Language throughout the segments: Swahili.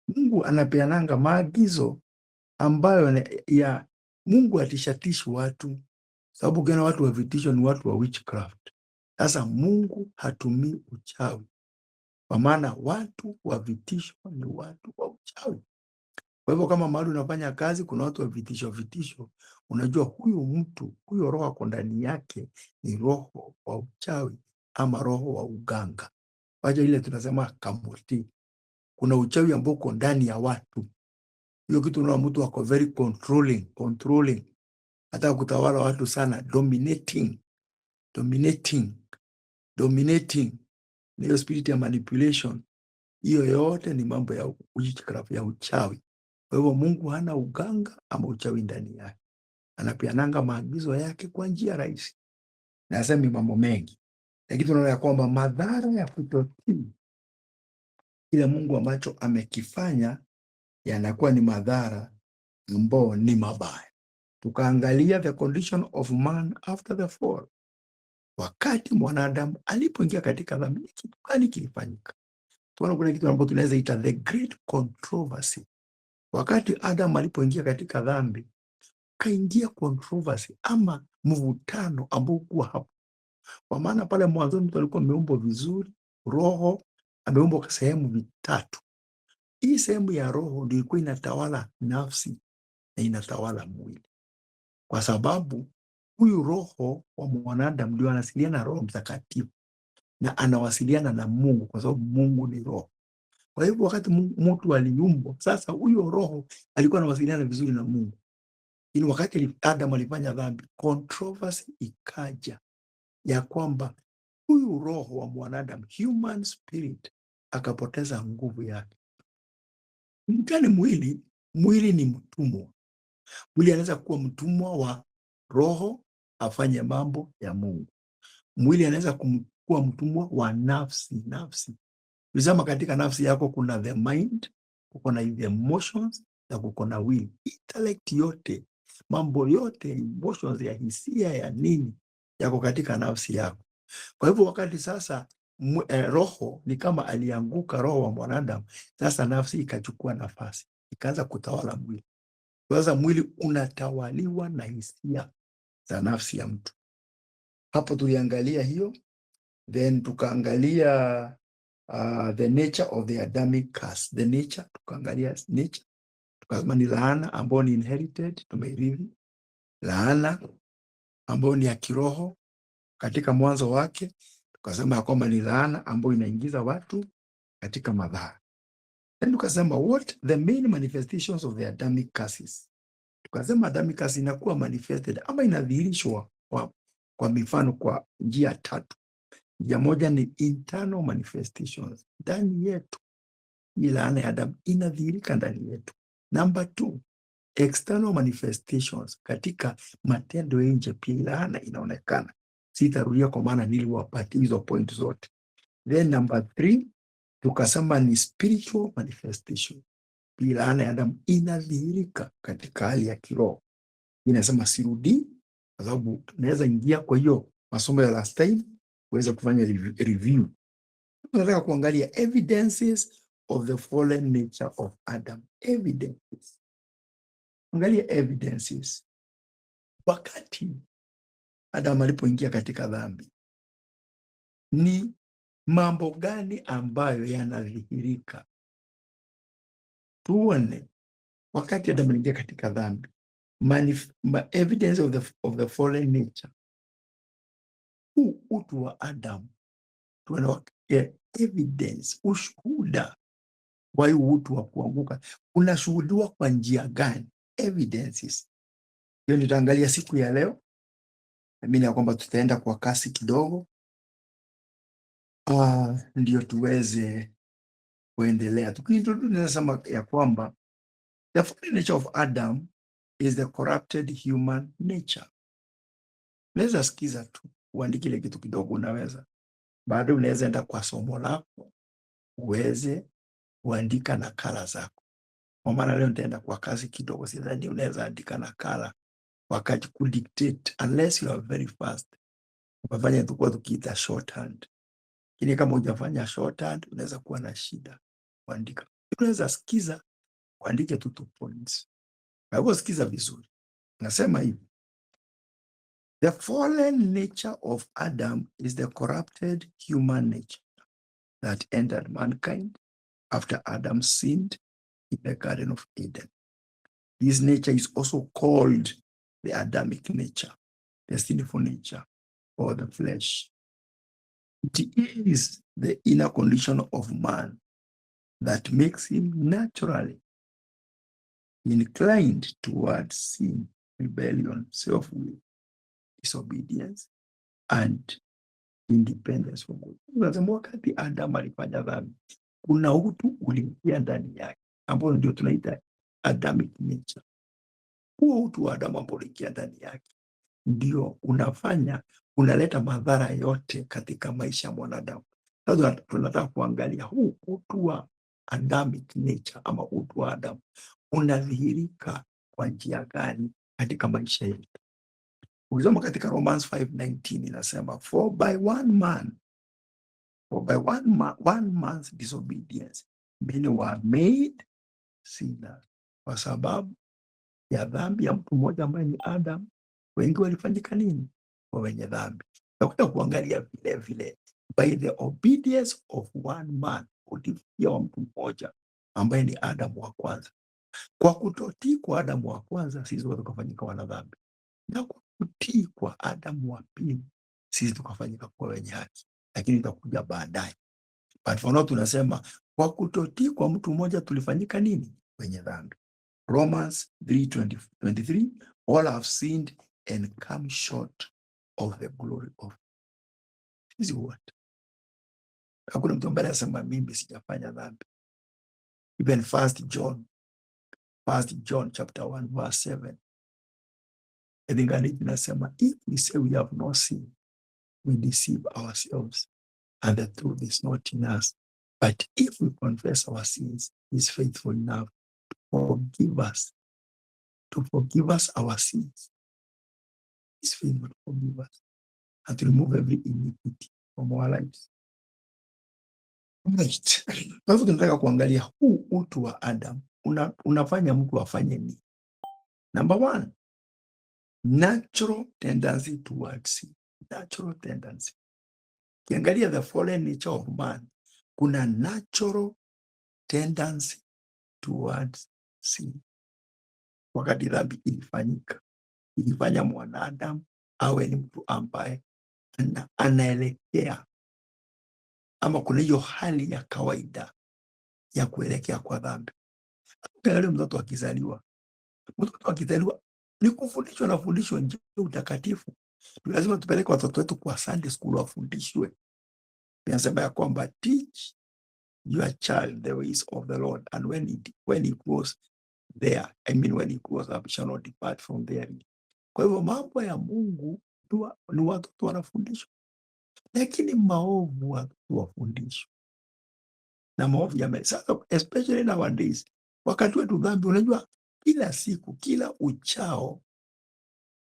Mungu anapeananga maagizo ambayo ya Mungu atishatishi watu, sababu ukiona watu wa vitisho ni watu wa witchcraft. Sasa Mungu hatumii uchawi, kwa maana watu wa vitisho ni watu wa uchawi. Kwa hivyo kama mahali unafanya kazi kuna watu wa vitisho, unajua huyu mtu, huyo roho ako ndani yake ni roho wa uchawi ama roho wa uganga. Wacha ile tunasema kamuti. Kuna uchawi ambao uko ndani ya watu. Hiyo kitu unaona mtu wako very controlling. Hata kutawala watu sana, dominating. Hiyo spirit ya manipulation. Hiyo yote ni mambo ya witchcraft, ya uchawi. Kwa hivyo Mungu hana uganga ama uchawi ndani yake. Anapeananga maagizo yake kwa njia rahisi. Na asemi mambo mengi. Lakini tunaona ya kwamba madhara ya kutotii kile Mungu ambacho amekifanya yanakuwa ni madhara ambayo ni mabaya. Tukaangalia the condition of man after the fall. Wakati mwanadamu alipoingia katika dhambi, kitu gani kilifanyika? Tunaona kuna kitu ambacho tunaweza ita the great controversy. Wakati Adam alipoingia katika dhambi, kaingia controversy ama mvutano ambao kuwa hapo. Kwa maana pale mwanzo mtu alikuwa ameumbwa vizuri, roho ameumbwa kwa sehemu vitatu. Hii sehemu ya roho ndio ilikuwa inatawala nafsi na inatawala mwili. Kwa sababu huyu roho wa mwanadamu ndio anawasiliana na Roho Mtakatifu na anawasiliana na Mungu, kwa sababu Mungu ni roho. Kwa hivyo wakati mtu aliumbwa, sasa huyo roho alikuwa anawasiliana vizuri na Mungu. Lakini wakati Adam alifanya dhambi, controversy ikaja ya kwamba huyu roho wa mwanadamu, human spirit, akapoteza nguvu yake. Mtani mwili ni mtumwa. Mwili anaweza kuwa mtumwa wa roho afanye mambo ya Mungu. Mwili anaweza kuwa mtumwa wa nafsi. Uzama katika nafsi yako kuna the mind, kuko na the emotions na kuko na will. Intellect yote, mambo yote, emotions ya hisia ya nini yako katika nafsi yako. Kwa hivyo wakati sasa roho ni kama alianguka, roho wa mwanadamu, sasa nafsi ikachukua nafasi, ikaanza kutawala mwili. Sasa mwili unatawaliwa na hisia za nafsi ya mtu. Hapo tuliangalia hiyo, then tukaangalia the nature of the Adamic curse. The nature, tukaangalia nature, tukasema ni laana ambayo ni inherited, tumeirithi. Laana ambayo ni ya kiroho katika mwanzo wake, tukasema ya kwamba ni laana ambayo inaingiza watu katika madhara. Then tukasema what the main manifestations of the Adamic curses. Tukasema Adamic curse inakuwa manifested ama inadhihirishwa kwa mifano kwa njia tatu. Njia moja ni internal manifestations, ndani yetu. Hii laana ya Adamu inadhihirika ndani yetu. Number 2, external manifestations, katika matendo ya nje pia laana inaonekana. Sitarudia kwa maana niliwapatia hizo point zote. Then number 3, tukasema ni spiritual manifestation. Hii laana ya Adamu inadhihirika katika hali ya kiroho. Inasema sirudi, kwa sababu naweza ingia kwa hiyo masomo ya last time kuweza kufanya review. Tunataka kuangalia evidences of the fallen nature of Adam. Evidences. Angalia evidences. Wakati Adam alipoingia katika dhambi, ni mambo gani ambayo yanadhihirika? Tuone wakati Adam aliingia katika dhambi, evidence of the fallen nature. Utu wa Adam, tuona evidence, ushuhuda wa utu wa kuanguka unashuhudiwa kwa njia gani? Evidences. Hiyo nitaangalia siku ya leo. Mimi ya kwamba tutaenda kwa kasi kidogo, ndio tuweze kuendelea. Tunasema ya kwamba the fallen nature of Adam is the corrupted human nature. Naweza sikiza tu, uandike ile kitu kidogo unaweza. Baada unaweza enda kwa somo lako, uweze kuandika nakala zako. Kwa maana leo nitaenda kwa kazi kidogo, sidhani unaweza andika nakala wakati kudictate, unless you are very fast. Ukafanya tukiita shorthand. Lakini kama hujafanya shorthand, unaweza kuwa na shida kuandika. Unaweza sikiza, uandike tu 2 points. Kwa hivyo sikiza vizuri. Nasema hivi: the fallen nature of Adam is the corrupted human nature that entered mankind after Adam sinned in the Garden of Eden. This nature is also called the Adamic nature, the sinful nature, or the flesh. It is the inner condition of man that makes him naturally inclined towards sin, rebellion, self-will, disobedience, and independence from God. Unasema wakati Adamu alifanya dhambi, kuna utu uliingia ndani yake ambao ndio tunaita Adamic nature. Huo utu wa Adamu ambao uliingia ndani yake ndio unaleta madhara yote katika maisha ya mwanadamu. Sasa tunataka kuangalia huu utu wa Adamic nature ama utu wa Adamu unadhihirika kwa njia gani katika maisha yetu. Ukisoma katika Romans 5:19 inasema, for by one man's disobedience many were made sinners. Kwa sababu ya dhambi ya mtu mmoja ambaye ni Adam, wengi walifanyika nini? Kwa wenye dhambi. Takuta kuangalia vile vile, by the obedience of one man, ulifikia wa mtu mmoja ambaye ni Adam wa kwanza. Kwa kutotii kwa Adamu wa kwanza, sisi wote tukafanyika wana dhambi, na kwa kutii kwa Adamu wa pili, sisi tukafanyika kuwa wenye haki, lakini itakuja baadaye. But for now tunasema kwa kutotii kwa mtu mmoja tulifanyika nini? Wenye dhambi. Romans 3:23, all have sinned and come short of the glory of God. Sisi wote, hakuna mtu ambaye anasema mimi sijafanya dhambi. Even 1 John chapter 1 verse 7, I think inasema, if we say we have no sin, we deceive ourselves and the truth is not in us. But if we confess our sins, he is faithful enough to forgive us our sins. He is faithful to forgive us and to remove every iniquity from our lives. Right. Kwa hivyo tunataka kuangalia huu utu wa Adam unafanya mtu afanye nini? Number 1, natural tendency towards sin. Natural tendency. Kiangalia the fallen nature of man, kuna natural tendency towards sin. Wakati dhambi ilifanya mwanadamu awe ni mtu ambaye anaelekea ama kuna hiyo hali ya kawaida ya kuelekea kwa dhambi. Angalia mtoto akizaliwa ni kufundishwa na fundishwa njia utakatifu. Lazima tupeleke watoto wetu kwa Sunday school wafundishwe. Tunasema ya kwamba teach your child the ways of the Lord, and when he grows there, when he grows up, shall not depart from there. Kwa hivyo mambo ya Mungu ni watoto wanafundishwa, lakini maovu watoto wafundishwa na maovu ya sasa, especially nowadays, wakati wetu dhambi, unajua kila siku, kila uchao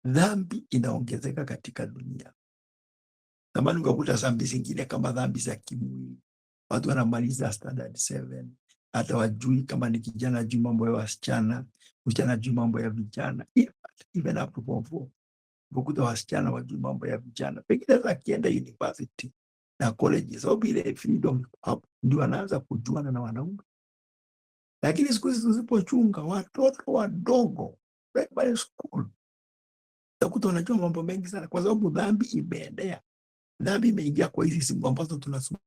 dhambi inaongezeka katika dunia. Zamani ungekuta dhambi zingine kama dhambi za kimwili, watu wanamaliza standard 7, hata wajui kama ni kijana juu mambo ya wasichana, msichana juu mambo ya vijana, even up to form 4. Ukuta wasichana wajui mambo ya vijana, pengine za kienda university na college, sababu ile freedom hapo ndio wanaanza kujuana na wanaume. Lakini siku hizi tusipochunga watoto wadogo primary school, utakuta wanajua mambo mengi sana, kwa sababu dhambi imeendea. Dhambi imeingia kwa hizi simu ambazo tunasoma.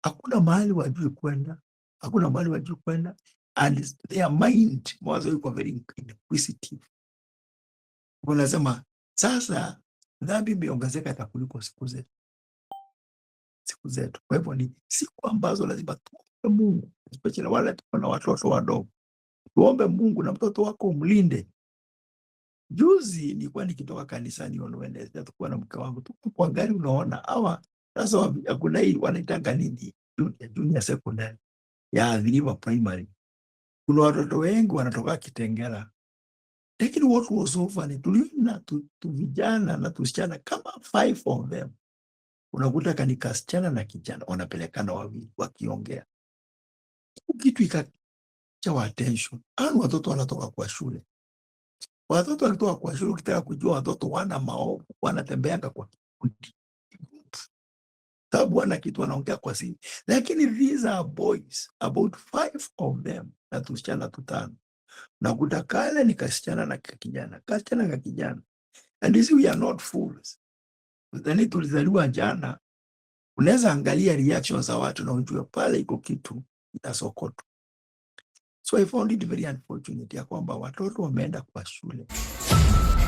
Hakuna mahali wajui kwenda, and their mind mwanzo yuko very inquisitive. Wanasema sasa dhambi imeongezeka hata kuliko siku zetu. Kwa hivyo ni siku ambazo lazima tuombe Mungu, especially wale tuna watoto wadogo. Tuombe Mungu na mtoto wako umlinde. Juzi nilikuwa nikitoka kanisani on Wednesday, tukua na mke wangu, tuko kwa gari, unaona hawa sasa kuna hii wanaitanga nini, junior secondary ya River Primary. Kuna watoto wengi wanatoka Kitengela, lakini what was so funny, tuliona tu vijana na tusichana kama 5 of them Unakuta kani kasichana na kijana wanapelekana wawili wakiongea, kitu ikacha attention. Watoto wanatoka kwa shule, watoto walitoka kwa shule. Ukitaka kujua watoto wana maovu, wanatembeanga kwa kikundi, sababu wana kitu wanaongea kwa siri. Lakini these are boys, about 5 of them, na tusichana 5. Nakuta kale ni kasichana na kijana, kasichana na kijana. And this we are not fools. Then tulizaliwa jana. Unaweza angalia reactions za watu na ujue pale iko kitu inasokoto. So I found it very unfortunate ya kwamba watoto wameenda kwa shule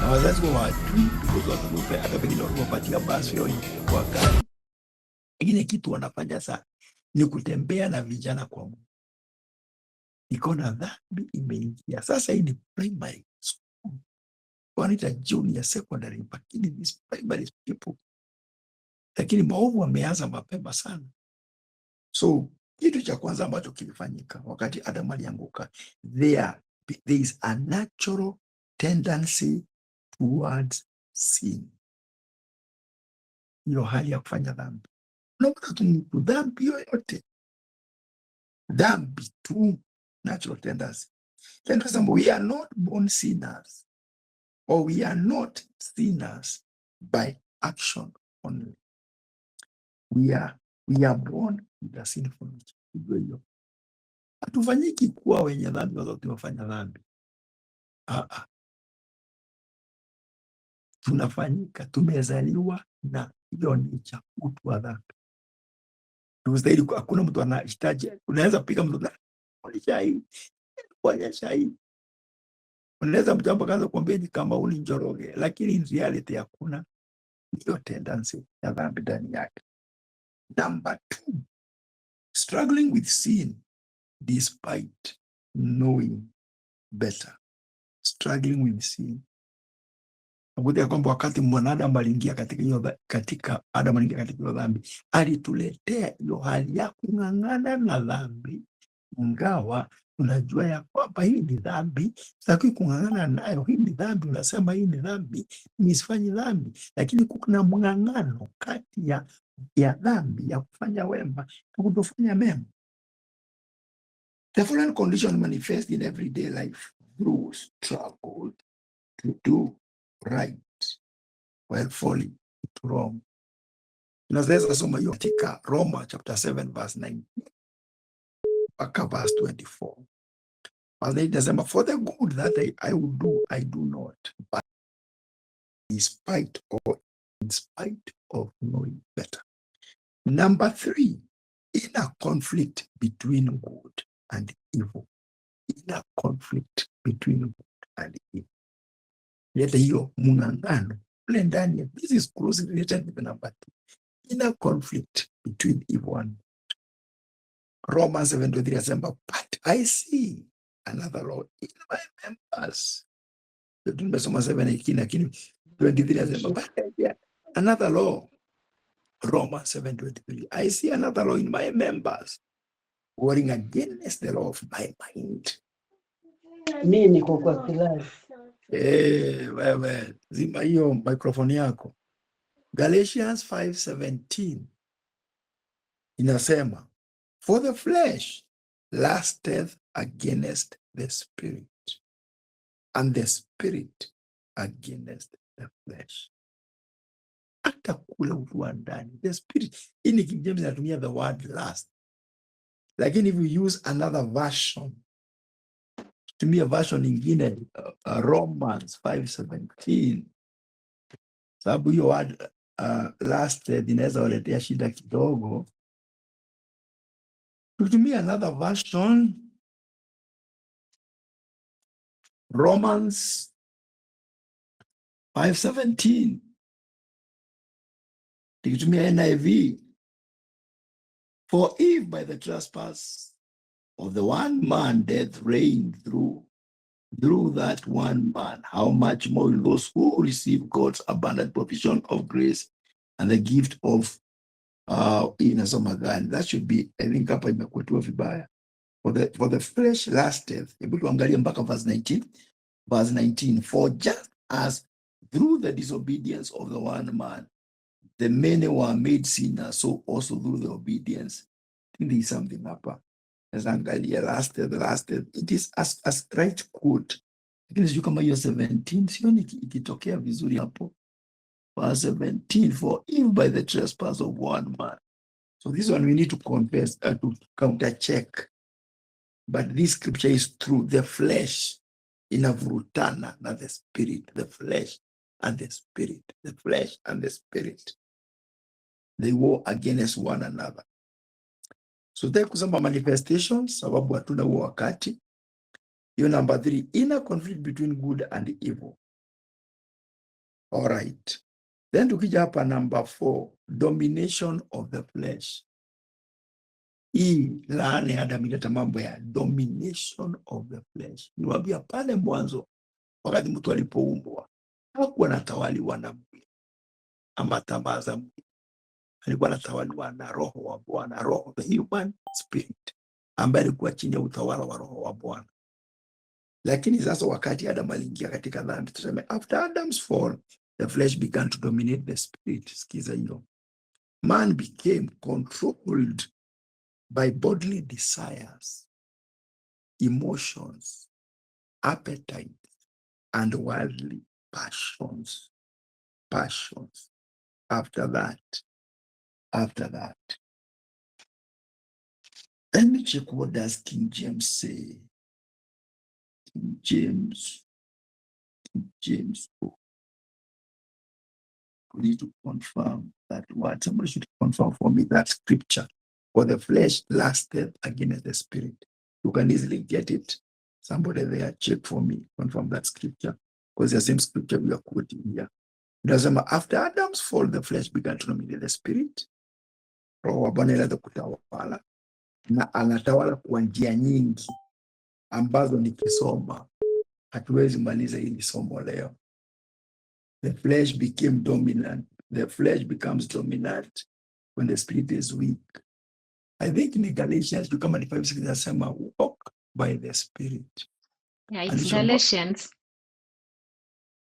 na wazazi wa wajui, hata pengine walipopatia basi yao kwa gari. Ingine kitu wanafanya sana ni kutembea na vijana kwa Mungu. Nikona dhambi imeingia. Sasa hii ni primary school, wanaita junior secondary, lakini these primary people, lakini maovu wameanza mapema sana. So kitu cha kwanza ambacho kilifanyika wakati Adam alianguka, there is a natural tendency towards sin. Hiyo hali ya kufanya dhambi. Unakuta tu dhambi yoyote, dhambi tu, natural tendency. For example, we are not born sinners, or we are not sinners by action only. We are born with a sinful nature. Hatufanyiki kuwa wenye dhambi kwa sababu tumefanya dhambi. Tunafanyika, tumezaliwa na hiyo ni cha utu wa dhambi. Tunastahili, hakuna mtu anahitaji. Unaweza piga mtu na shahidi, kwa shahidi. Unaweza mjambo kaanza kuambia ni kama uli njoroge, lakini in reality hakuna hiyo tendency ya dhambi ndani yake. Number 2, struggling with sin despite knowing better. Struggling with sin. Nakutia kwamba wakati mwanadamu aliingia katika Adam aliingia katika hiyo dhambi, alituletea hiyo hali ya kung'ang'ana na dhambi, ingawa unajua ya kwamba hii ni dhambi, sitaki kung'ang'ana nayo. Hii ni dhambi, unasema hii ni dhambi, nisifanyi dhambi, lakini kuna mng'ang'ano kati ya dhambi ya kufanya wema na kutofanya mema. The following condition manifest in everyday life through struggle to do right while falling into wrong. Tunaweza soma hiyo katika Roma chapter 7 verse 9 mpaka verse 24. Verse 9 inasema, for the good that I would do, I do not, but in spite of knowing better. Number 3, inner conflict between good and evil. Inner conflict between good and evil. Leta hiyo mung'ang'ano ule ndani. This is closely related with number 2. Inner conflict between evil and good. Romans 7:23 asema, but I see another law in my members. Tumesoma 7:18 lakini 23 asema, but another law. Romans 7:23, I see another law in my members, warring against the law of my mind. Mimi niko kwa kilasi. Wewe zima hiyo microphone yako. Galatians 5:17 inasema, for the flesh lusteth against the spirit, and the spirit against the flesh. Hata kule utu wa ndani, the spirit. In King James inatumia the word lust, lakini if you use another version, tumia version nyingine, Romans 5:17, sababu hiyo word lust inaweza waletea shida kidogo. Tutumia another version, Romans 5:17, tukitumia NIV, for if by the trespass of the one man death reigned through that one man, how much more will those who receive God's abundant provision of grace and the gift of inasoma gani? That should be, I think hapa imekuwa vibaya. For the flesh lusteth. Hebu tuangalie mpaka verse 19. Verse 19, for just as through the disobedience of the one man the many were made sinners, so also through the obedience. I think there is something hapa. As angalia lasted. It is as right quote. Lakini sijui kama hiyo 17 sioni ikitokea vizuri hapo. Verse 17, for if by the trespass of one man. So this one we need to confess, to counter check. But this scripture is true. The flesh inavurutana na the spirit. The flesh and the spirit. The flesh and the spirit. They war against one another. So there kusema manifestations, sababu hatuna huo wakati. Hiyo number 3, inner conflict between good and evil. All right. Then tukija hapa number 4, domination of the flesh. Hii laana ya Adamu ileta mambo ya domination of the flesh. Niwaambia pale mwanzo, wakati mtu alipoumbwa, hakuwa anatawaliwa na mwili ama tamaa za mwili. Alikuwa anatawaliwa na roho wa Bwana, roho, the human spirit, ambaye alikuwa chini ya utawala wa roho wa Bwana. Lakini sasa wakati Adamu aliingia katika dhambi, tuseme after Adam's fall, the flesh began to dominate the spirit. Sikiza hiyo. Man became controlled by bodily desires, emotions, appetites, and worldly passions. After that, let me check what does King James say. King James. We need to confirm that word. Somebody should confirm for me that scripture. For the flesh lasted against the spirit. You can easily get it. Somebody there, check for me, confirm that scripture. Because the same scripture we are quoting here. After Adam's fall, the flesh began to dominate the spirit. Roho wa Bwana ilianza kutawala. Na anatawala kwa njia nyingi ambazo nikisoma hatuwezi maliza hili somo leo. The flesh became dominant. The flesh becomes dominant when the spirit is weak. I think in Galatians, you come and 5:6 inasema walk by the spirit. Yeah, it's Galatians.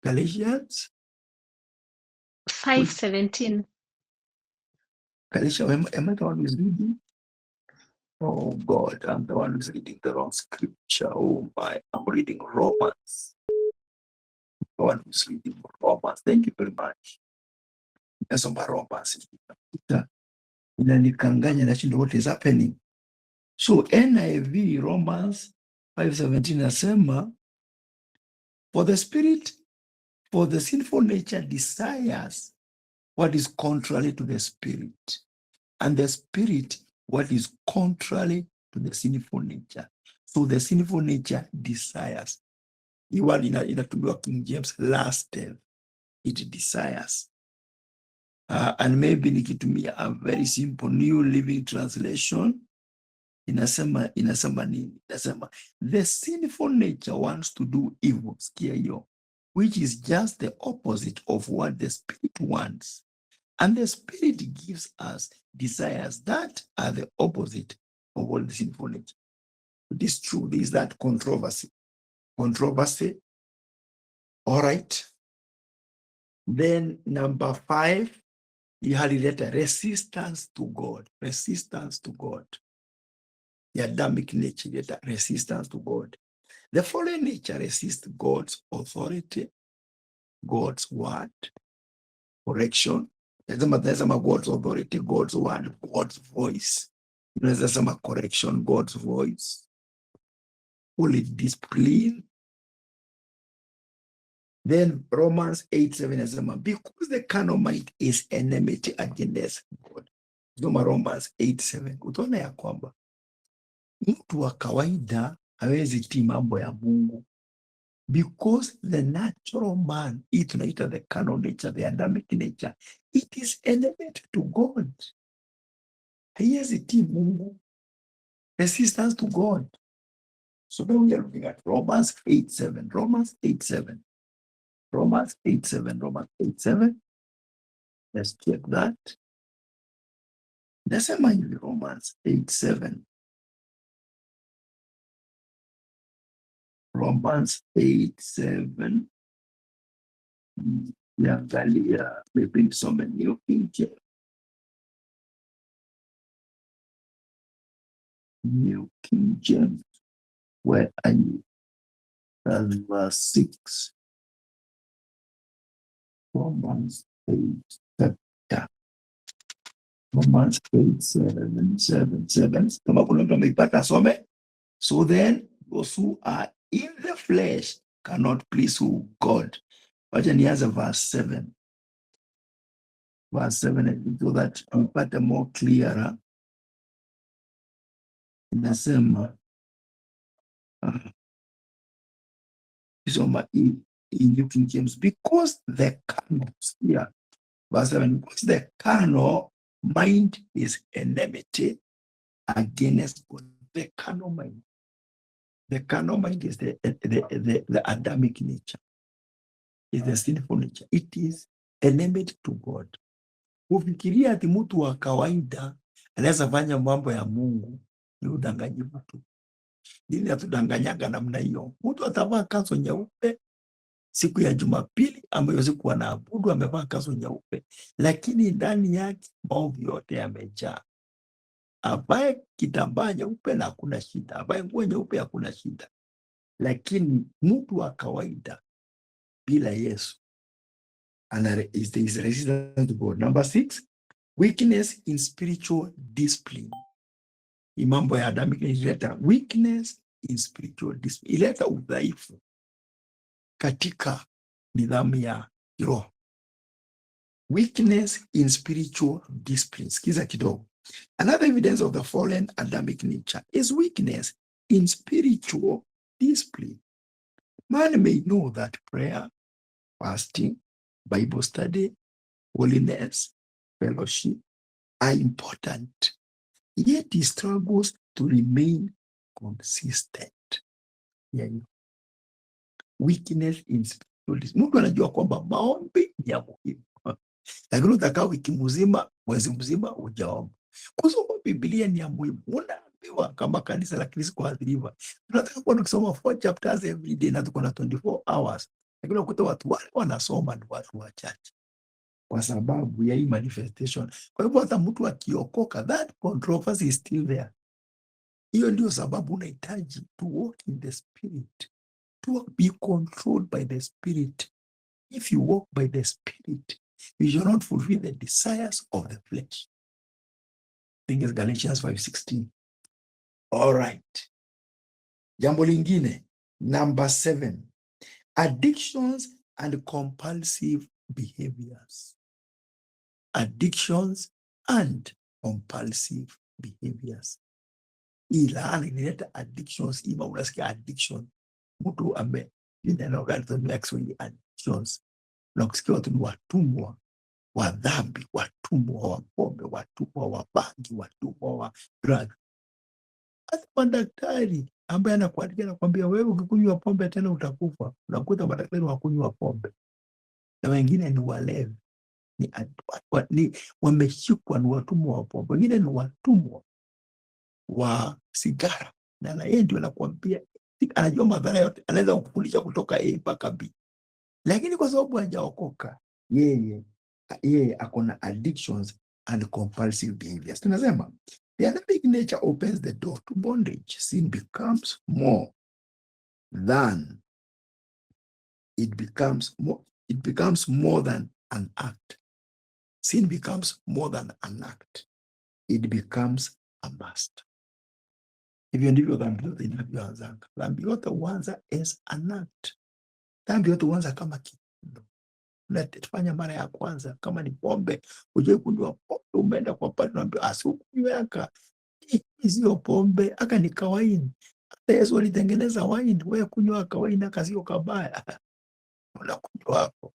Galatians 5:17. Galatians, am I the one who's reading? Oh God, I'm the one who's reading the wrong scripture. Oh my, I'm reading Romans. The one who's reading Romans. Thank you very much. Nasoma Romans. Inanikanganya na shindo what is happening. So NIV Romans 5:17 nasema, for the sinful nature desires what is contrary to the spirit, and the spirit what is contrary to the sinful nature. So the sinful nature desires. Iwali inatumiwa King James lasted. It desires. And maybe nikitumia a very simple New Living Translation, inasema nini? Inasema the sinful nature wants to do evil, sikia hiyo, which is just the opposite of what the spirit wants. And the spirit gives us desires that are the opposite of all the sinful nature. It is true, there is that controversy. All right. Then number 5, you had a resistance to God. The Adamic nature, resistance to God. The fallen nature resists God's authority, God's word, correction. There's God's authority, God's word, God's voice. There's some correction, God's voice. Holy discipline. Then Romans 8:7, because the carnal mind is enmity against God. Romans 8:7. Utaona ya kwamba mtu wa kawaida hawezi tii mambo ya Mungu, because the natural man, hii tunaita the carnal nature, the Adamic nature, it is enmity to God. Haiwezi tii Mungu. Resistance to God. So then we are looking at Romans 8:7. Let's check that. Nasema hivi Romans 8:7. Romans 8:7. Niangalia, maybe nisome New King James. New King James. Where are you? That's verse 6. Romans 8. Yeah. Romans 8:7. Kama kuna mtu ameipata some. So then, those who are in the flesh cannot please God. Wacha nianze verse 7. Verse 7, so that mpate more clearer. Inasema in New King James, because the carnal, yeah, verse 7, because the carnal mind is enmity against God. The carnal mind. The carnal mind is the Adamic nature. Is the sinful nature. It is enmity to God. Ufikiria ati mtu wa kawaida anaweza fanya mambo ya Mungu, ni udanganyifu tu. Dini hatudanganyaga namna hiyo. Mtu atavaa kanzu nyeupe siku ya Jumapili ambayo siku wanaabudu, amevaa kanzu nyeupe, lakini ndani yake maovu yote yamejaa. Avae kitambaa nyeupe na hakuna shida, avae nguo nyeupe hakuna shida, lakini mtu wa kawaida bila Yesu is resistant to God. Number 6, weakness in spiritual discipline. Mambo ya Adamic ileta weakness in spiritual discipline, ileta udhaifu katika nidhamu ya kiroho. Weakness in spiritual discipline. Sikiza kidogo. Another evidence of the fallen Adamic nature is weakness in spiritual discipline. Man may know that prayer, fasting, Bible study, holiness, fellowship are important, yet he struggles to remain consistent. Yeah. Weakness in spiritual discipline. Mungu anajua kwamba maombi ni ya muhimu, lakini utakaa wiki mzima, mwezi mzima hujaomba. Kusoma Biblia ni ya muhimu. Unaambiwa kama kanisa la Kristo kuadhiriwa, tunataka kuwa tukisoma 4 chapters every day na tuko na 24 hours, lakini unakuta watu wale wanasoma ni watu wachache kwa sababu ya hii manifestation. Kwa hivyo hata mtu akiokoka, that controversy is still there. Hiyo ndio sababu unahitaji to walk in the spirit, to be controlled by the spirit. If you walk by the spirit, you shall not fulfill the desires of the flesh. I think it's Galatians 5:16. All right. Jambo lingine, number 7, addictions and compulsive behaviors. Addictions and compulsive behaviors. Ila inaleta addictions, ima unasikia addiction. Mtu addictions. Na kusikia watu ni watumwa wa dhambi, watumwa wa pombe, watumwa wa bangi, watumwa wa drug. Hata madaktari ambaye anakuandikia nakwambia wewe ukikunywa pombe tena utakufa. Unakuta madaktari wakunywa pombe. Na wengine ni walevi. Ni wameshikwa, ni watumwa wa pombe. Wengine ni watumwa wa sigara. Na yeye ndio anakuambia, anajua madhara yote, anaweza kukufundisha kutoka A mpaka B. Lakini kwa sababu hajaokoka, yeye akona addictions and compulsive behaviors. Tunasema the Adamic nature opens the door to bondage. Sin becomes more than it becomes more than an act. Sin becomes more than an act. It becomes a must. Hivyo ndivyo dhambi yote inavyoanza. Dhambi yote huanza as an act. Dhambi yote huanza kama kitendo. Unafanya mara ya kwanza, kama ni pombe, uje kunywa pombe, umeenda kwa padri unaambia asikunywe aka. Hii sio pombe, aka ni kawaini. Hata Yesu alitengeneza wine, wewe kunywa kawaini aka sio kabaya. Unakunywa hapo.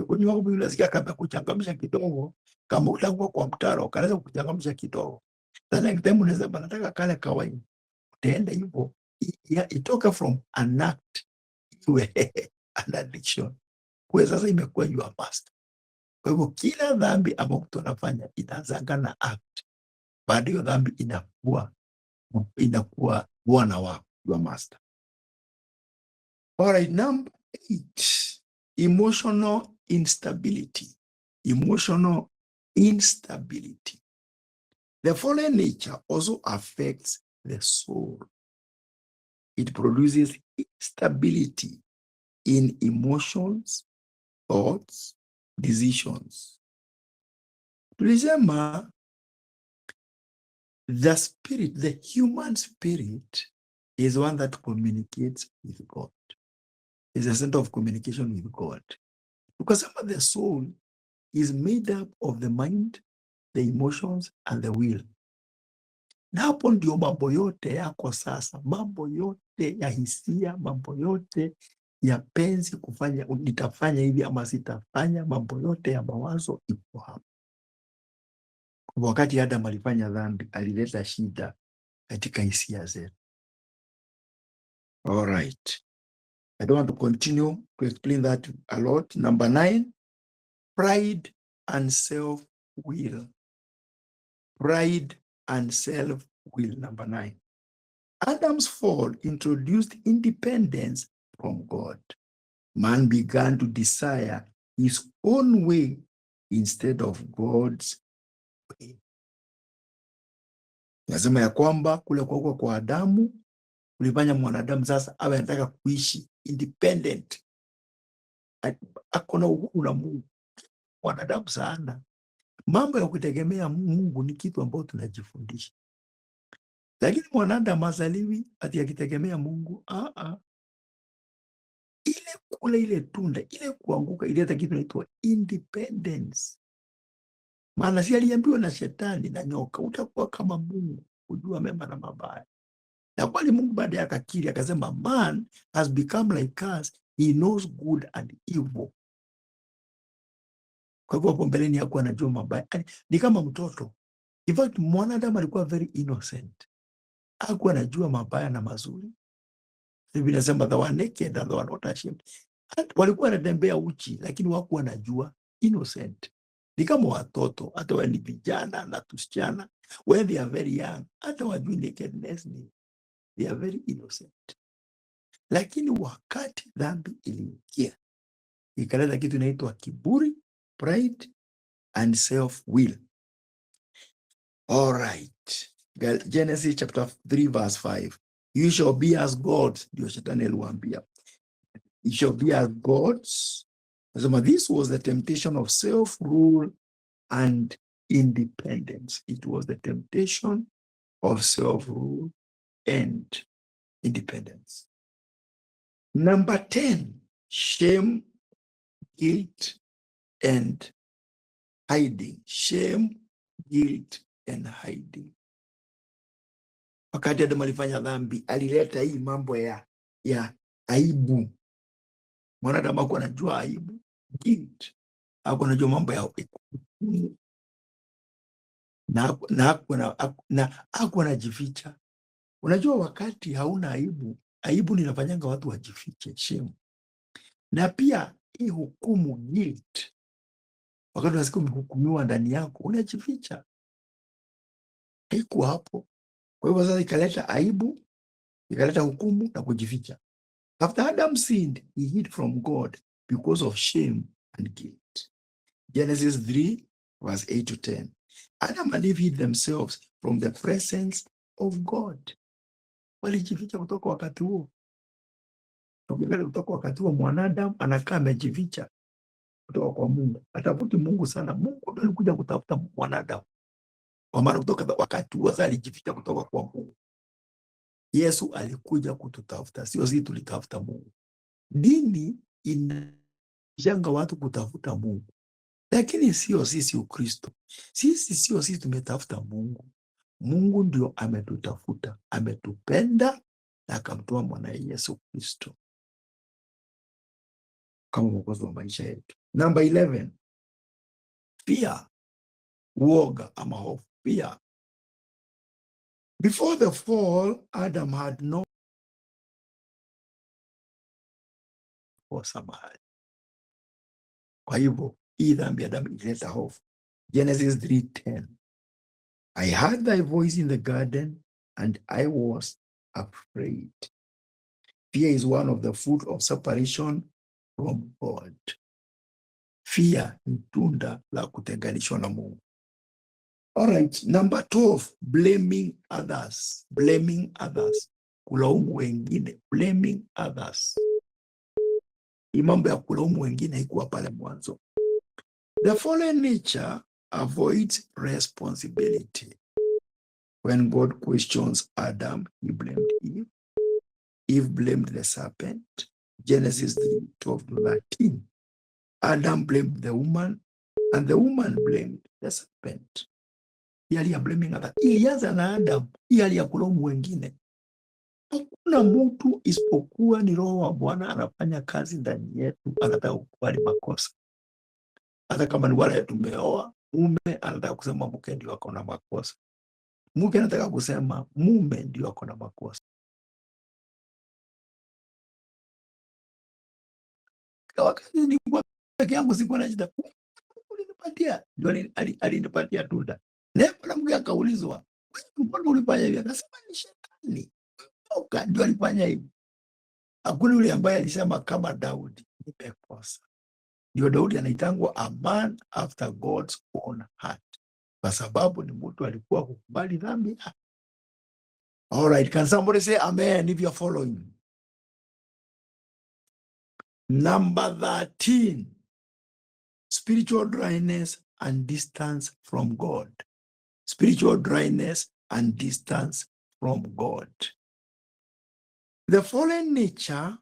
Kunywa hapo unasikia kama kuchangamsha kidogo, kama utakuwa kwa mtaro, kanaweza kuchangamsha kidogo. Sasa kitemu unaweza nataka kale kawaini. Utaenda hivyo, itoka from an act iwe an addiction. Kwa sasa imekuwa your master. Kwa hivyo kila dhambi ambayo mtu anafanya inaanza na act. Baada ya dhambi inakuwa bwana wa your master. All right, number 8 Emotional instability. Emotional instability. The fallen nature also affects the soul. It produces instability in emotions, thoughts, decisions. Tulisema the spirit, the human spirit, is one that communicates with God. Is a center of communication with God. Because the soul is made up of the mind, the emotions, and the will. Na hapo ndio mambo yote yako sasa, mambo yote ya hisia, mambo yote ya penzi kufanya, nitafanya hivi ama sitafanya, mambo yote ya mawazo ipo hapo. Wakati Adam alifanya dhambi, alileta shida katika hisia zetu. All right. I don't want to continue to explain that a lot. Number 9, pride and self-will. Pride and self-will, number 9. Adam's fall introduced independence from God. Man began to desire his own way instead of God's way. Nasema ya kwamba kule kwa Adamu ulifanya mwanadamu sasa awe anataka kuishi independent. Akona uhuru na Mungu. Mwanadamu sana. Mambo ya kutegemea Mungu ni kitu ambacho tunajifundisha. Lakini mwanadamu azaliwi ati akitegemea Mungu. Ile kula ile tunda, ile kuanguka ileta kitu inaitwa independence. Maana si aliambiwa na shetani na nyoka, utakuwa kama Mungu, kujua mema na mabaya. Na kweli Mungu baadaye akakiri akasema, man has become like us, he knows good and evil. Kwa hivyo hapo mbeleni hakuwa anajua mabaya. Ni kama mtoto. In fact, mwanadamu alikuwa very innocent. Hakuwa anajua mabaya na mazuri. Biblia inasema they were naked and they were not ashamed. Walikuwa wanatembea uchi lakini hawakuwa wanajua, innocent. Ni kama watoto, hata wao ni vijana na tusichana, when they are very young, hata wajui nakedness ni. They are very innocent. Lakini wakati dhambi iliingia, ikaleta kitu inaitwa kiburi, pride and self-will. All right. Genesis chapter 3 verse 5. You shall be as gods. Ndio shetani aliwaambia. You shall be as gods. This was the temptation of self-rule and independence. It was the temptation of self-rule and independence. Number 10, shame, guilt, and hiding. Shame, guilt, and hiding. Wakati Adamu alifanya dhambi, alileta hii mambo ya aibu. Mwanadamu hakuwa anajua aibu, guilt. Hakuwa anajua mambo ya na hakuwa anajificha. Unajua wakati hauna aibu, aibu ninafanyanga watu wajifiche, shame. Na pia hii hukumu, guilt. Wakati unasikia umehukumiwa ndani yako, unajificha. Haikuwa hapo. Kwa hivyo sasa ikaleta aibu, ikaleta hukumu na kujificha. After Adam sinned, he hid from God because of shame and guilt. Genesis 3 verse 8 to 10. Adam and Eve hid themselves from the presence of God. Walijificha kutoka wakati huo. Kutoka wakati huo mwanadamu anakaa amejificha kutoka kwa Mungu. Atafuti Mungu sana. Mungu ndio alikuja kutafuta mwanadamu. Kwa maana kutoka wakati huo sasa alijificha kutoka kwa Mungu. Yesu alikuja kututafuta, sio sisi tulitafuta Mungu. Dini inashanga watu kutafuta Mungu, lakini sio sisi Ukristo. Sio sisi tumetafuta Mungu. Mungu ndio ametutafuta, ametupenda na akamtoa mwanae Yesu Kristo kama mwokozi wa maisha yetu. Number 11, fear, uoga ama hofu. Fear. Before the fall, Adam had no samahani. Kwa hivyo, hii dhambi ya Adamu ilileta hofu. Genesis 3:10. I heard thy voice in the garden and I was afraid. Fear is one of the fruit of separation from God. Fear ni tunda la kutenganishwa na Mungu. All right, number 12, blaming others. Blaming others. Kulaumu wengine. Blaming others. Hii mambo ya kulaumu wengine haikuwa pale mwanzo. The fallen nature avoids responsibility. When God questions Adam, he blamed Eve. Eve blamed the serpent. Genesis 3:12-13. Adam blamed the woman, and the woman blamed the serpent. Hali ya blaming others ilianza na Adam. Hii hali ya kulaumu wengine, hakuna mtu isipokuwa ni Roho wa Bwana anafanya kazi ndani yetu, anataka kukubali makosa. Hata kama ni wale tumeoa, mume anataka kusema mke ndio ako na makosa, mke anataka kusema mume ndio ako na makosa. Wakati nilikuwa peke yangu sikuwa na shida, ulinipatia, ndio alinipatia tunda. Leo mwanamke akaulizwa, mbona ulifanya hivi? Akasema ni shetani. Ndio alifanya hivi. Hakuna yule ambaye alisema kama Daudi, nimekosa. Ndio Daudi anaitangwa a man after God's own heart, kwa sababu ni mtu alikuwa kukubali dhambi. All right, can somebody say amen if you're following? Number 13, spiritual dryness and distance from God. Spiritual dryness and distance from God. The fallen nature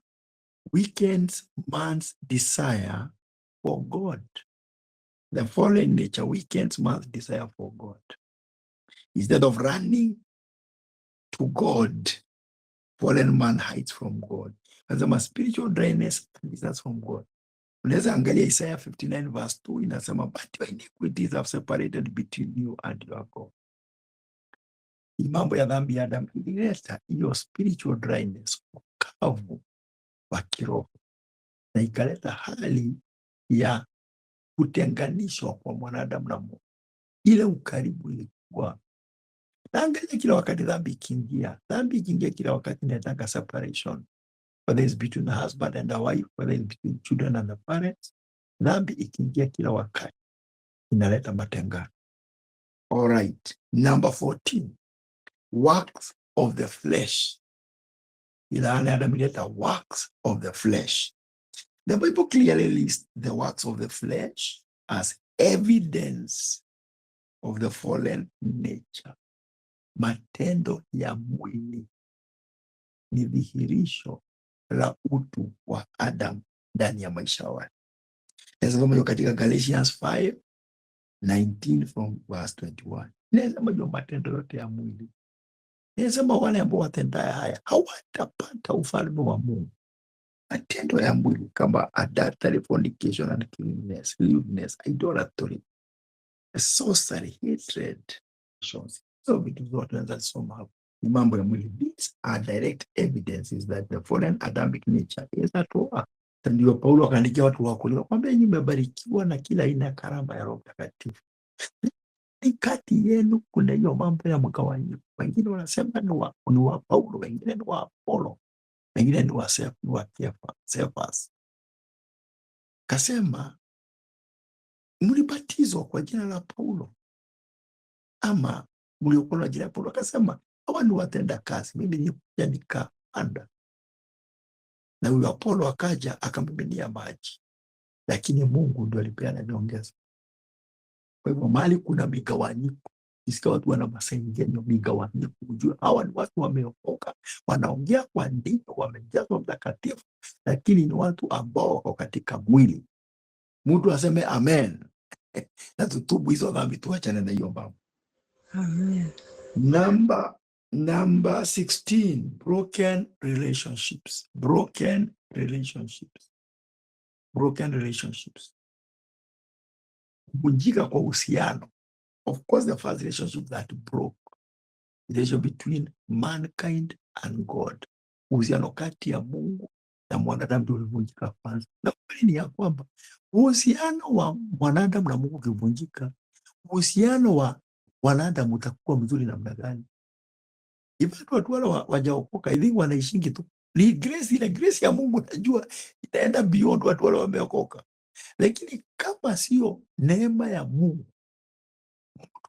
weakens man's desire for God. The fallen nature weakens man's desire for God. Instead of running to God, fallen man hides from God. As a spiritual dryness and distance from God. Unaweza angalia Isaiah 59:2 inasema, but your iniquities have separated between you and your God. Mambo ya dhambi ya Adam ilileta hiyo spiritual dryness, ukavu wa kiroho, na ikaleta hali ya kutenganishwa kwa mwanadamu na Mungu. Ile ukaribu ilikuwa, na angalia kila wakati dhambi ikiingia kila wakati inataka separation, whether it's between the husband and the wife, whether it's between children and the parents. Dhambi ikiingia kila wakati inaleta matengano. All right, number 14, works of the flesh. Ilaani Adam ileta works of the flesh. The Bible clearly lists the works of the flesh as evidence of the fallen nature. Matendo ya mwili ni dhihirisho la utu wa Adam ndani ya maisha wake. Nasema katika Galatians 5:19 from verse 21. Nasema matendo yote ya mwili. Nasema wale ambao watenda haya hawatapata ufalme wa Mungu. Matendo ya mwili kama adultery, fornication and cleanness, lewdness, idolatry, sorcery, hatred, so vitu zote tunaweza soma hapo ni mambo ya mwili. These are direct evidences that the fallen Adamic nature is at work. Ndio Paulo akaandikia watu wa Korinto kwamba nyinyi mmebarikiwa na kila aina ya karama ya Roho Mtakatifu. Kati yenu kuna hiyo mambo ya mgawanyiko. Wengine wanasema ni wa Paulo, wengine ni wa Apolo, wengine ni wa Cephas. Kasema mlibatizwa kwa jina la Paulo ama mliokolewa kwa jina la Paulo? Akasema hawa ni watenda kazi, mimi nikuja nikapanda, na huyo Apolo akaja akamiminia maji, lakini Mungu ndio alipeana nyongeza. Kwa hivyo mahali kuna migawanyiko, isikia watu wana masengenyo, migawanyiko, ujue hawa ni watu wameokoka, wanaongea kwa ndimi, wamejazwa Mtakatifu, lakini ni watu ambao wako katika mwili. Mtu aseme amen. Na tutubu hizo dhambi, tuachane na hiyo mambo. Amen. Number 16, broken relationships. Broken relationships. Broken relationships. Kuvunjika kwa uhusiano. Of course, the first relationship that broke, the relationship between mankind and God. Uhusiano kati ya Mungu na mwanadamu ndio ulivunjika kwanza. Na kweli ni ya kwamba uhusiano wa mwanadamu na Mungu ukivunjika, uhusiano wa wanadamu utakuwa mzuri namna gani? Watu wale wajaokoka hivi wanaishingi tu Ni grace, ile grace ya Mungu najua itaenda beyond watu wale wameokoka. Lakini kama sio neema ya Mungu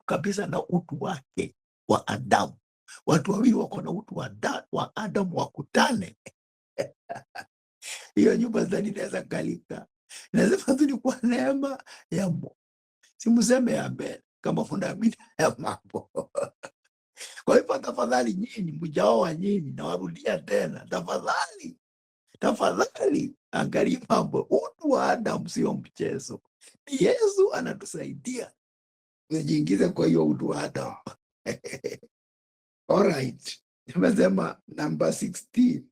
kabisa na utu wake wa Adamu, watu wawili wako na utu wa Adamu wakutane, hiyo nyumba zani inaweza kalika. Nasema tu ni kwa neema ya Mungu, simuseme amen kama fundamenta ya mambo. Kwa hivyo tafadhali nyinyi mjaoa nyinyi, nawarudia tena, tafadhali angalia mambo. Utu wa Adamu sio mchezo. Ni Yesu anatusaidia tujiingize kwa hiyo utu wa Adamu. Alright, nimesema number 16.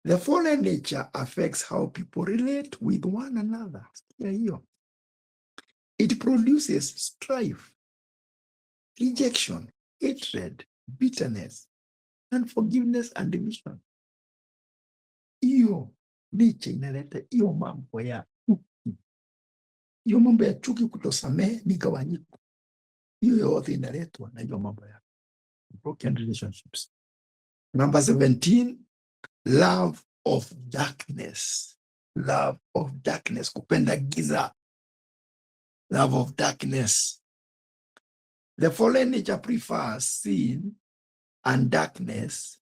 The fallen nature affects how people relate with one another. Sikia hiyo. It produces strife, rejection, hatred, bitterness, unforgiveness and division. Hiyo nature inaleta hiyo mambo ya chuki. Hiyo mambo ya chuki, kutosamehe, migawanyiko. Hiyo yote inaletwa na hiyo mambo ya broken relationships. Number 17, love of darkness. Love of darkness, kupenda giza. Love of darkness. The fallen nature prefers sin and darkness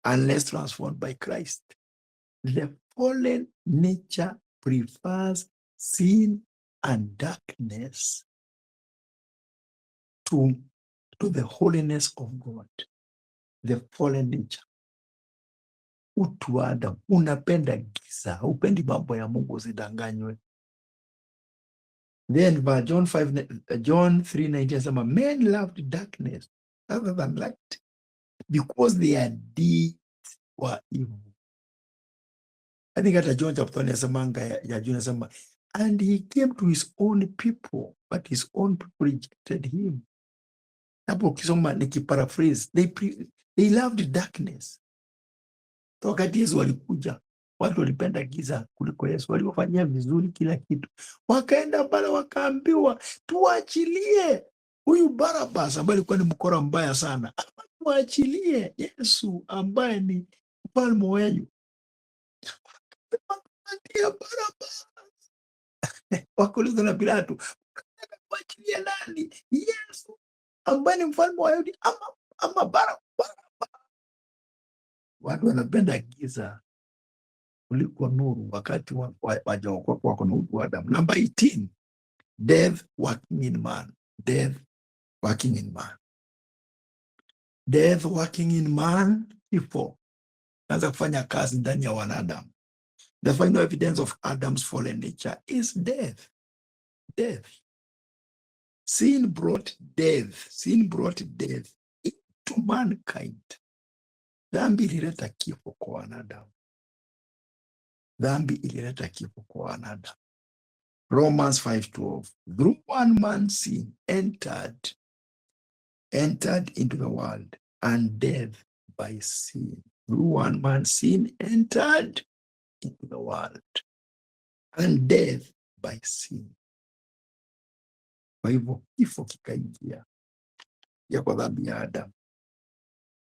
unless transformed by Christ. The fallen nature prefers sin and darkness to the holiness of God. The fallen nature. Utu wa Adamu unapenda giza, upendi mambo ya Mungu, usidanganywe. Then John 3:19 says, men loved darkness rather than light because their deeds were evil. I think hata John chapter 1 yasemanga ya John yasema, and he came to his own people, but his own people rejected him. Hapo ukisoma nikiparaphrase, they loved darkness. Wakati Yesu walikuja, watu walipenda giza kuliko Yesu. Waliofanyia vizuri kila kitu, wakaenda pale wakaambiwa tuachilie huyu Barabas ambaye alikuwa ni mkora mbaya sana, tuachilie Yesu ambaye ni mfalme wenu. Barabas. Wakauliza na Pilato, tuachilie nani? Yesu ambaye ni mfalme wa Wayahudi ama Barabas? Watu wanapenda giza kuliko nuru wakati wajaokoka wako na utu wa Adamu. Number 18, death working in man. Death working in man. Death working in man, kifo naanza kufanya kazi ndani ya wanadamu. The final evidence of Adam's fallen nature is death. Death. Sin brought death. Sin brought death into mankind. Dhambi ilileta kifo kwa wanadamu. Dhambi ilileta kifo kwa wanadamu. Romans 5:12. Through one man sin entered into the world, and death by sin. Through one man sin entered into the world, and death by sin. Kwa hivyo kifo kikaingia ya kwa dhambi ya Adamu.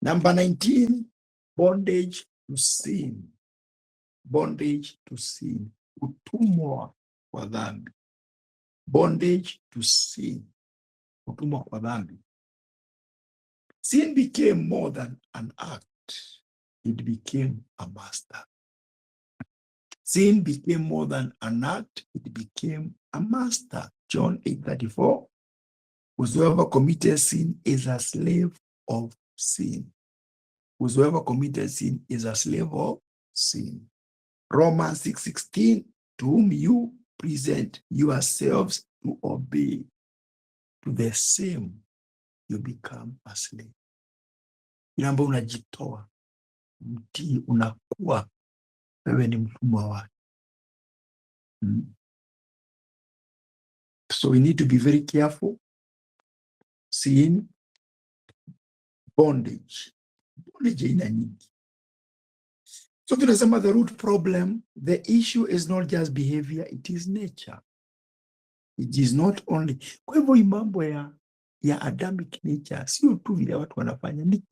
Number 19, bondage to sin. Bondage to sin. Utumwa kwa dhambi. Bondage to sin. Utumwa kwa dhambi. Sin became more than an act. It became a master. Sin became more than an act. It became a master. John 8:34. Whosoever committed sin is a slave of sin. Whosoever committed sin is a slave of sin. Romans 6:16, to whom you present yourselves to obey, to the same you become a slave. Ile ambayo unajitoa, mtii, unakuwa wewe ni mtumwa wake. So we need to be very careful. Sin, bondage. Bondage ina nyingi. So tunasema the root problem, the issue is not just behavior, it is nature. It is not only. Kwa hivyo mambo ya Adamic nature sio tu vile watu wanafanya, ni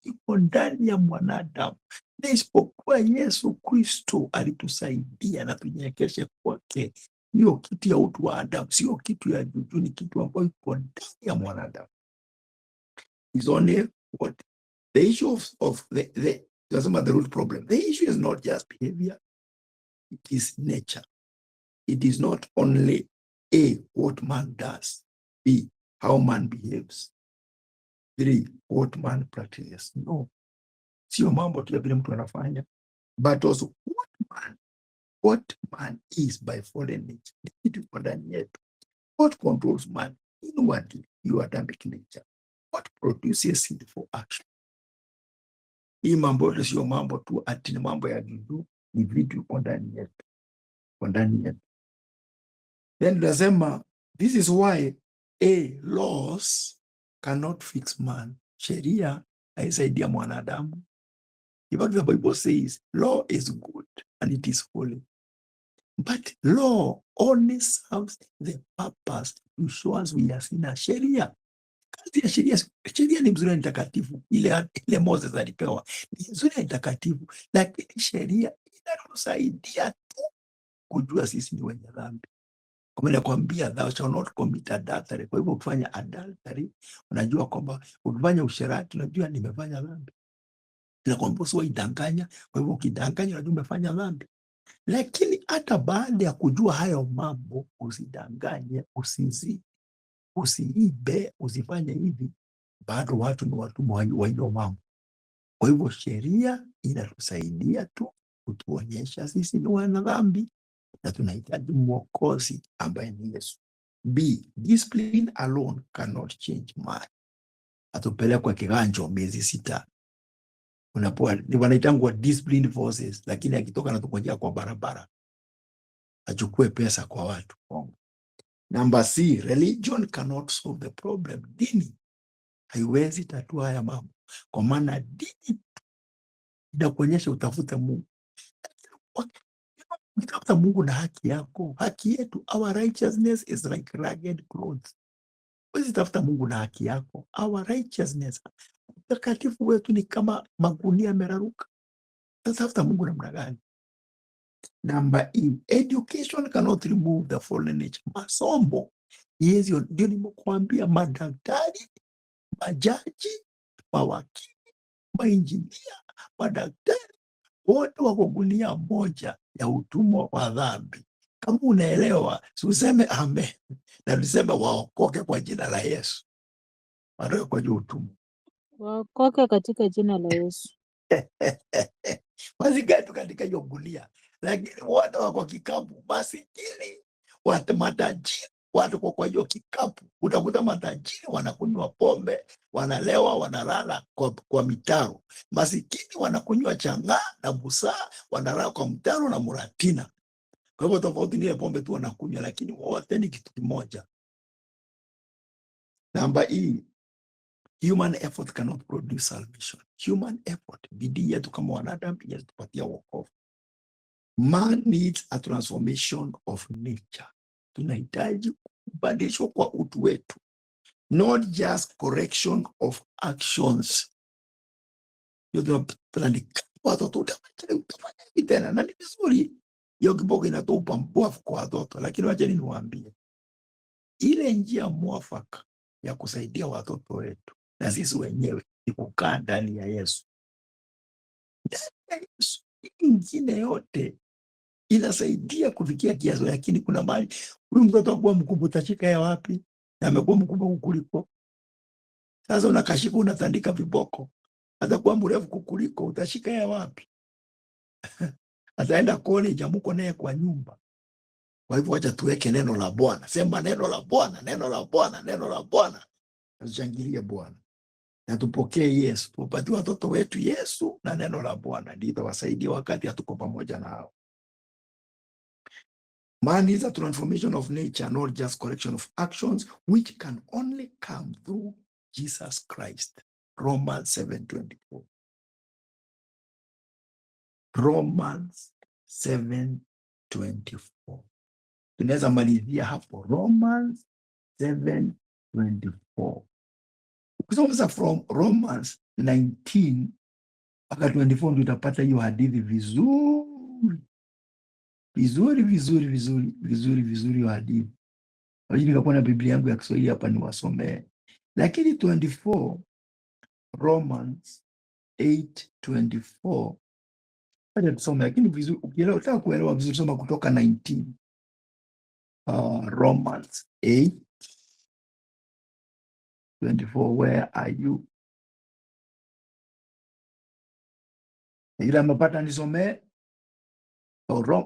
iko ndani ya mwanadamu, na isipokuwa Yesu Kristo alitusaidia na tunyenyekeshe kwake, hiyo kitu ya utu wa Adamu sio kitu ya juu, ni kitu ambayo iko ndani ya mwanadamu. Is only what the issue of the doesn't the root problem. The issue is not just behavior, it is nature. It is not only A, what man does, B, how man behaves, 3, what man practices. No, sio mambo tu ya vile mtu anafanya, but also what man is by fallen nature. Ni kitu iko ndani yetu. What controls man inwardly, your Adamic nature. What produces sinful action. Hii mambo yote sio mambo tu ati ni mambo ya juu, ni vitu iko ndani yetu, iko ndani yetu. Then tunasema this is why laws cannot fix man. Sheria haisaidia mwanadamu. In fact, the Bible says law is good and it is holy. But law only serves the purpose to show us we are sinners. Sheria, kazi ya sheria ni mzuri na takatifu. Ile Moses alipewa ni mzuri na takatifu, lakini sheria inatusaidia tu kujua sisi ni wenye dhambi. Kwa maana nakwambia thou shall not commit adultery. Kwa hivyo ukifanya adultery, unajua kwamba ukifanya usherati, unajua nimefanya dhambi. Nakwambia usiwaidanganya, kwa hivyo ukidanganya unajua umefanya dhambi. Lakini hata baada ya kujua hayo mambo, usidanganye, usizi, usiibe, usifanye hivi, bado watu ni watumwa wa hiyo mambo. Kwa hivyo sheria inatusaidia tu kutuonyesha sisi ni wana dhambi na tunahitaji mwokozi ambaye ni Yesu. B, discipline alone cannot change man. Atupelekwa kiganjo miezi 6. Unapoa ni wanaitangwa disciplined forces, lakini akitoka na tukojea kwa barabara achukue pesa kwa watu. Number C, religion cannot solve the problem. Dini haiwezi tatua haya mambo, kwa maana dini inakuonyesha utafute Mungu. Ukitafuta Mungu na haki yako, haki yetu, our righteousness is like ragged clothes. Huwezi tafuta Mungu na haki yako, our righteousness, utakatifu wetu ni kama magunia yameraruka. Tafuta Mungu namna gani? Number E, education cannot remove the fallen nature. Masomo hizo ndio nimekuambia, madaktari, majaji, mawakili, mainjinia, madaktari wote wako gunia moja ya utumwa wa dhambi. Kama unaelewa, useme amen na tuseme waokoke kwa jina la Yesu. Watoke kwa utumwa, waokoke katika jina la Yesu. Masikatu katika hiyo gunia, lakini watu wako kikapu. Masikini, watu matajiri, watu kwa hiyo kikapu. Utakuta matajiri wanakunywa pombe, wanalewa, wanalala kwa mitaro. Masikini wanakunywa chang'aa na busaa, wanalala kwa mtaro na muratina. Kwa hivyo tofauti ni pombe tu wanakunywa, lakini wote ni kitu kimoja. Number E, human effort cannot produce salvation. Human effort, bidii yetu kama wanadamu inatupatia wokovu. Man needs a transformation of nature. Tunahitaji kubadilishwa kwa utu wetu, not just correction of actions. Watoto utafanya hivi tena, na ni vizuri hiyo kiboko inatupa mbovu kwa watoto, lakini wacha niwaambie, ile njia mwafaka ya kusaidia watoto wetu na sisi wenyewe ni kukaa ndani ya Yesu. Ndani ya Yesu, ingine yote inasaidia kufikia kiasi, lakini kuna mali huyu mtoto akuwa mkubwa, utashika ya wapi? Na amekuwa mkubwa kukuliko. Sasa unakashika, unatandika viboko, atakuwa mrefu kukuliko, utashika ya wapi? Ataenda college, amuko naye kwa nyumba. Kwa hivyo wacha tuweke neno la Bwana. Sema neno la Bwana, neno la Bwana, neno la Bwana. Tushangilie Bwana na tupokee Yesu, tupatie watoto wetu Yesu na neno la Bwana, ndio itawasaidia wakati hatuko pamoja nao. Man is a transformation of nature, not just correction of actions, which can only come through Jesus Christ. Romans 7:24. Romans 7:24. Tunaweza malizia hapo, Romans 7:24. Ukisoma from Romans 19 mpaka 24 ndio utapata hiyo hadithi vizuri hiyo hadithi. Lakini nikakuwa na Biblia yangu ya Kiswahili hapa niwasomee. Lakini 24 Romans 8:24 acha tusome, lakini vizuri ukielewa, utaka kuelewa vizuri soma kutoka 19. Romans 8:24, where are you? Ila mapata nisomee.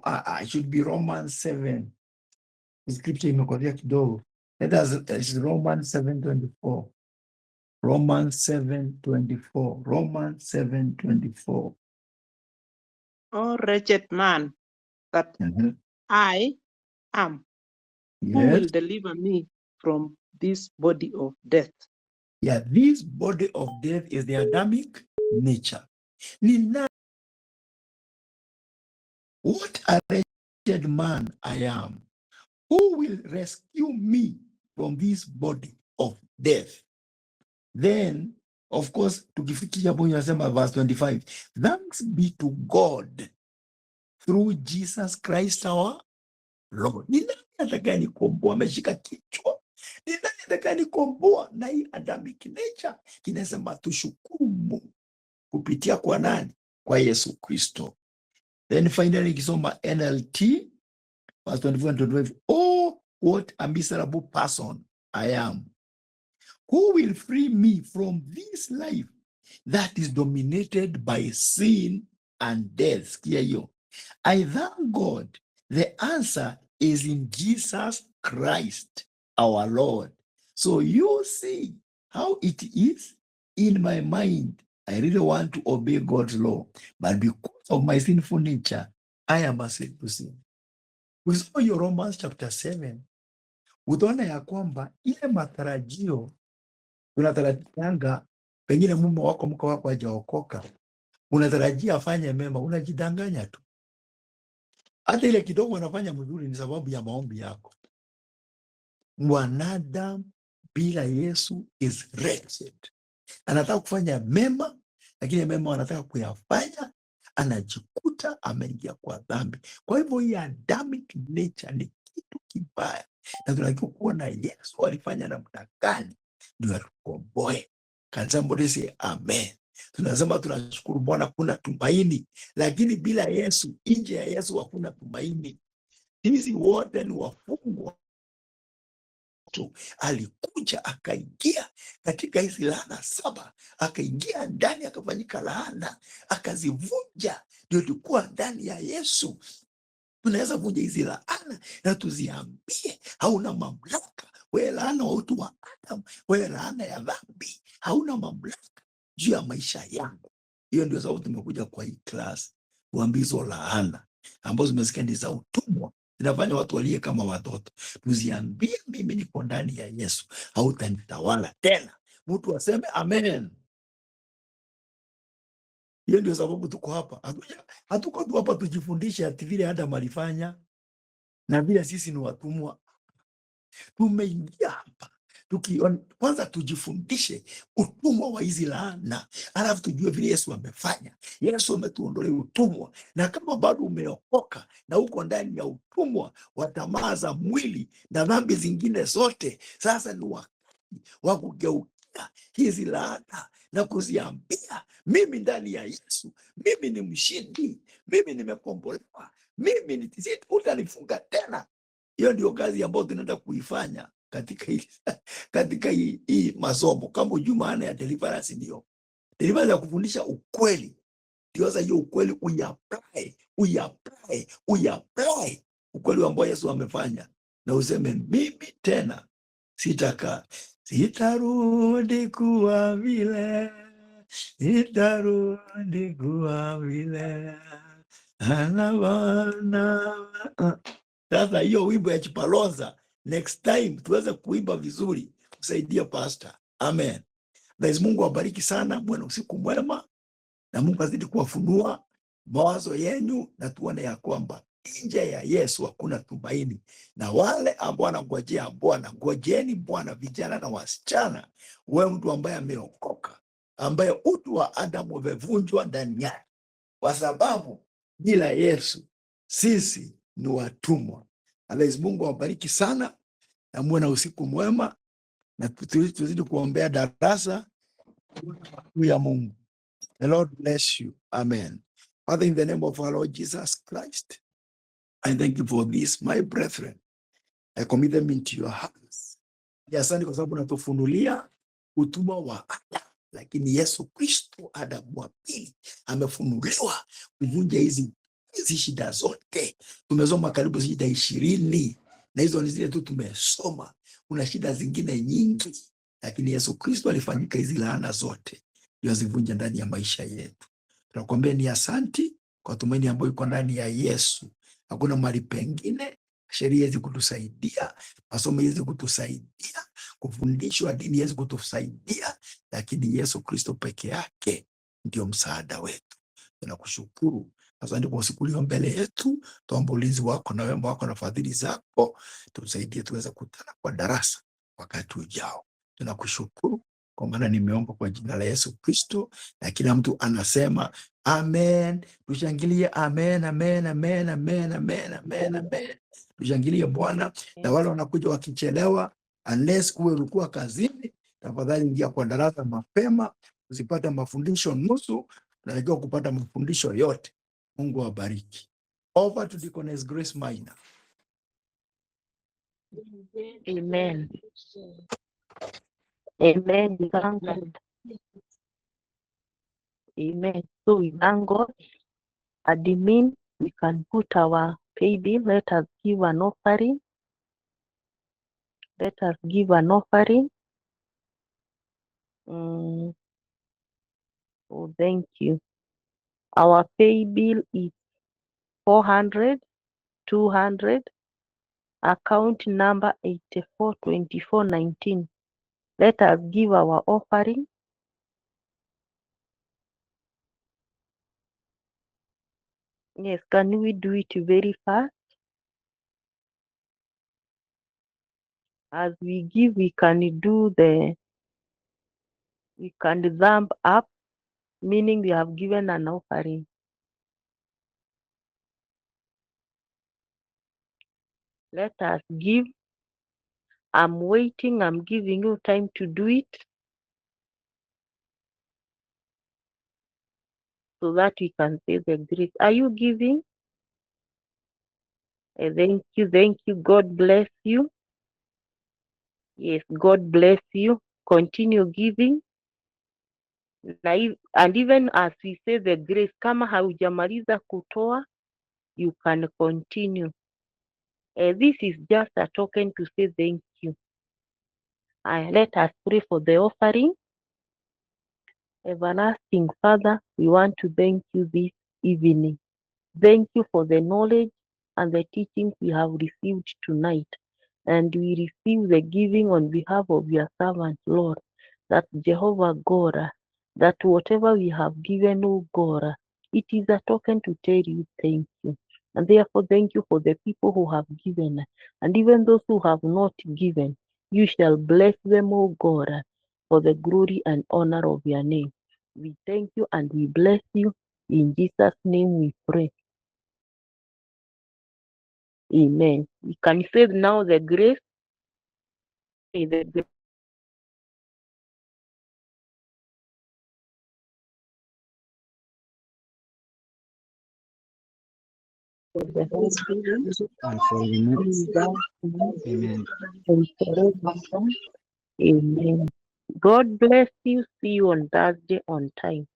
I should be Romans 7. Scripture imekwambia kidogo. Let us Romans 7:24. Romans 7:24. Romans 7:24. Oh, wretched man that I am, who will deliver me from this body of death? Yeah, this body of death is the Adamic nature. What a wretched man I am. Who will rescue me from this body of death? Then, of course, tukifikia hapo inasema verse 25. Thanks be to God through Jesus Christ our Lord. Ni nani atakayenikomboa? Ameshika kichwa. Ni nani atakayenikomboa na hii Adamic nature? Kinasema tushukuru Mungu kupitia kwa nani? Kwa Yesu Kristo. Then finally kisoma NLT verse 24 and 25. Oh, what a miserable person I am. Who will free me from this life that is dominated by sin and death? Sikia hiyo. I thank God the answer is in Jesus Christ our Lord. So you see how it is in my mind. I really want to obey God's law, but because of my sinful nature, I am a slave to sin. Usoma hiyo Romans chapter 7, utaona ya kwamba ile matarajio unatarajianga, pengine mume wako mke wako hajaokoka, unatarajia afanye mema, unajidanganya tu. Hata ile kidogo anafanya mzuri ni sababu ya maombi yako. Mwanadamu bila Yesu is wretched. Anataka kufanya mema, lakini mema anataka kuyafanya, anajikuta ameingia kwa dhambi. Kwa hivyo hii Adamic nature ni kitu kibaya, na tunatakiwa kuona Yesu alifanya namna gani ndio atukomboe. Can somebody say amen? Tunasema tunashukuru Bwana kuna tumaini, lakini bila Yesu, nje ya Yesu hakuna tumaini. Sisi wote ni wafungwa. Alikuja akaingia katika hizi laana 7, akaingia ndani, akafanyika laana, akazivunja. Ndio tulikuwa ndani ya Yesu. Tunaweza vunja hizi laana na tuziambie hauna mamlaka. Wewe laana wa utu wa Adam, wewe laana ya dhambi, hauna mamlaka juu ya maisha yangu. Hiyo ndio sababu tumekuja kwa hii class, kuambia hizo laana ambazo zimesikia ni za utumwa, zinafanya watu walie kama watoto. Tuziambie mimi niko ndani ya Yesu, hautanitawala tena. Mtu aseme amen. Hiyo ndio sababu tuko hapa. Hatuko tu hapa tujifundishe ati vile Adam alifanya na vile sisi ni watumwa. Tumeingia hapa kwanza tujifundishe utumwa wa hizi laana, alafu tujue vile Yesu amefanya. Yesu ametuondolea utumwa, na kama bado umeokoka na uko ndani ya utumwa wa tamaa za mwili na dhambi zingine zote, sasa ni wakati wa kugeukia hizi laana na kuziambia, mimi ndani ya Yesu, mimi ni mshindi, mimi nimekombolewa, mimi utanifunga tena. Hiyo ndio kazi ambayo tunaenda kuifanya katika hii masomo. Kama ujue maana ya deliverance, ndio deliverance ya kufundisha ukweli. Ndio sasa hiyo ukweli uyapply ukweli ambao Yesu amefanya, na useme mimi tena sitarudi kuwa vile, sitarudi kuwa vile. Sasa hiyo wimbo ya Chipalonza next time tuweze kuimba vizuri, kusaidia pastor. Amen. Basi Mungu awabariki sana, mwana usiku mwema, na Mungu azidi kuwafunua mawazo yenu, na tuone ya kwamba nje ya Yesu hakuna tumaini. Na wale ambao wanangojea Bwana, ngojeni Bwana, vijana na wasichana. Wewe mtu ambaye ameokoka, ambaye utu wa Adamu umevunjwa ndani yake, kwa sababu bila Yesu sisi ni watumwa. Mwenyezi Mungu awabariki sana na muwe na usiku mwema, na tuzidi kuombea darasa ya Mungu. The Lord bless you. Amen. Father, in the name of our Lord Jesus Christ, I thank you for this, my brethren. I commit them into your hands. Asante kwa sababu natufunulia utumwa wa Adamu, lakini Yesu Kristo Adamu wa pili amefunuliwa kuvunja hizi shida zote. Tumesoma karibu shida 20 na hizo ni zile tu tumesoma. Kuna shida zingine nyingi, lakini Yesu Kristo alifanyika hizi laana zote yazivunja ndani ya maisha yetu. Tunakuambia ni asanti kwa tumaini ambayo iko ndani ya Yesu. Hakuna mahali pengine. Sheria hizi kutusaidia, masomo hizi kutusaidia, kufundishwa dini hizi kutusaidia, lakini Yesu Kristo peke yake ndio msaada wetu. Tunakushukuru. Asante kwa siku leo mbele yetu. Tuomba ulinzi wako na wema wako na fadhili zako. Tusaidie tuweze kukutana kwa darasa wakati ujao. Tunakushukuru kwa maana nimeomba kwa jina la Yesu Kristo, na kila mtu anasema amen. Tushangilie amen, amen, amen, amen, amen, amen, amen. Tushangilie Bwana. Na wale wanakuja wakichelewa, unless uwe ulikuwa kazini, tafadhali ingia kwa darasa mapema, usipate mafundisho nusu, unatakiwa kupata mafundisho yote. Mungu awabariki. Over to Deaconess Grace Maina. Amen. Amen. Amen. So we thank God. Admin, we can put our pay bill. Let us give an offering. Let us give an offering. Oh, thank you. Our pay bill is 400, 200. Account number 842419. Let us give our offering. Yes, can we do it very fast? As we give, we can thumb up, meaning we have given an offering. Let us give. I'm waiting. I'm giving you time to do it so that we can say the grace. Are you giving? Thank you. Thank you. God bless you. Yes, God bless you. Continue giving. And even as we say the grace, kama haujamaliza kutoa, you can continue. This is just a token to say thank you. Let us pray for the offering. Everlasting Father, we want to thank you this evening. Thank you for the knowledge and the teachings we have received tonight. And we receive the giving on behalf of your servant, Lord, that Jehovah God, that whatever we have given, oh God, it is a token to tell you thank you. And therefore, thank you for the people who have given. And even those who have not given, you shall bless them, oh God, for the glory and honor of your name. We thank you and we bless you. In Jesus' name we pray. Amen. We can say now the grace. The grace. Of the Holy Spirit, and for the next. Amen. Amen. Amen. God bless you. See you on Thursday on time.